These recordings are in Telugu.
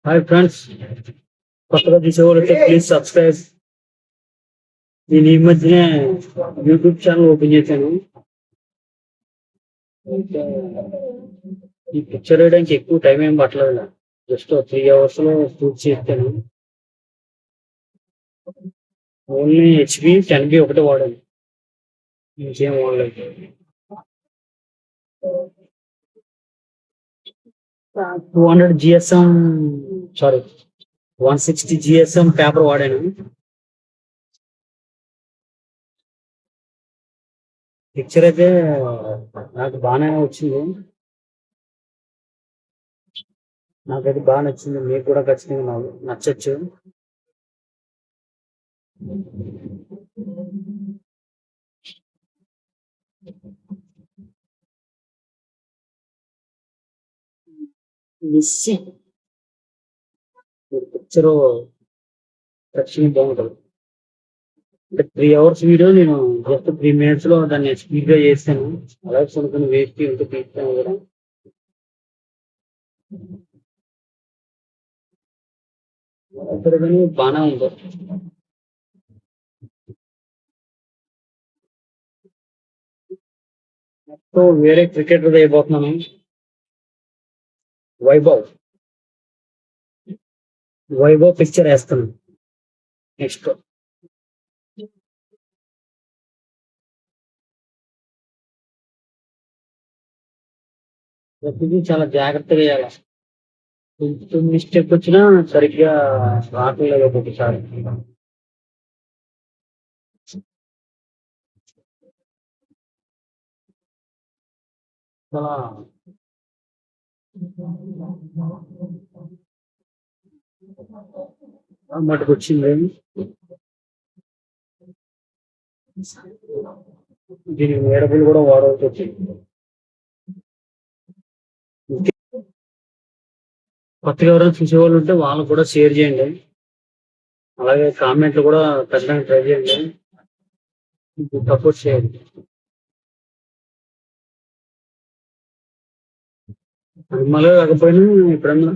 హాయ్ ఫ్రెండ్స్, కొత్తగా చూసేవాళ్ళైతే ప్లీజ్ సబ్స్క్రైబ్. నేను ఈ మధ్యనే యూట్యూబ్ ఛానల్ ఓపెన్ చేశాను. అయితే ఈ పిక్చర్ వేయడానికి ఎక్కువ టైం ఏం పట్టలేదు నాకు. జస్ట్ 3 అవర్స్ లో షూట్ చేస్తాను. ఓన్లీ హెచ్బి 10B ఒకటే వాడాను, ఇంకేం వాడలేదు. 200 GSM, సారీ 160 GSM పేపర్ వాడాను. పిక్చర్ అయితే నాకు బాగానే వచ్చింది. నాకైతే బాగా నచ్చింది, మీకు కూడా ఖచ్చితంగా నచ్చచ్చు. మిస్ పిక్చర్ ఖచ్చితంగా బాగుంటుంది. అంటే 3 అవర్స్ వీడియో నేను జస్ట్ 3 minutes లో దాన్ని స్పీడ్ గా చేస్తాను. అలాగే కొన్ని వేస్ట్ ఉంటే తీస్తాను కూడా. అక్కడ కానీ బాగానే ఉంటుంది. సో వేరే క్రికెటర్ అయిపోతున్నాను. వైభవ్ వైభవ్ పిక్చర్ వేస్తాను నెక్స్ట్. ప్రతిదీ చాలా జాగ్రత్తగా వేయాలి. కొంచెం మిస్టేక్ వచ్చినా సరిగ్గా రావట్లేదు ఒక్కొక్కసారి. చాలా మటుకు వచ్చింది. దీనికి వేడబుల్ కూడా వాడవలసి వచ్చింది. కొత్తగా ఎవరైనా చూసేవాళ్ళు ఉంటే వాళ్ళకు కూడా షేర్ చేయండి. అలాగే కామెంట్లు కూడా పెట్టడానికి ట్రై చేయండి, సపోర్ట్ చేయండి. నార్మల్గా కాకపోయినా ఎప్పుడన్నా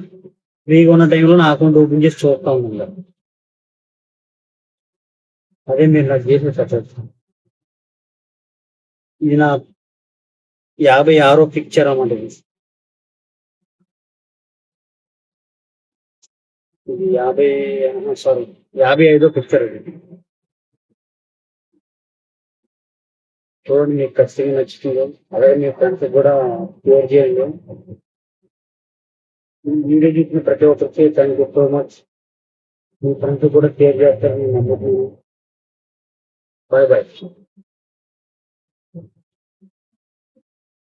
ఫ్రీగా ఉన్న టైంలో నా అకౌంట్ ఓపెన్ చేసి చూస్తా ఉన్నాను. అదే మీరు నాకు చేసిన సపోర్ట్. ఇది నా 56వ పిక్చర్ అన్నమాట. ఇది 55వ పిక్చర్. ఇది చూడండి, మీకు ఖచ్చితంగా నచ్చుతుంది. అలాగే మీ ఫ్రెండ్స్ కూడా షేర్ చేయండి. ఈ వీడియో చూసిన ప్రతి ఒక్కరికి థ్యాంక్ యూ సో మచ్. మీ ఫ్రెండ్స్ కూడా షేర్ చేస్తారని నమ్ముతున్నాను. Bye bye.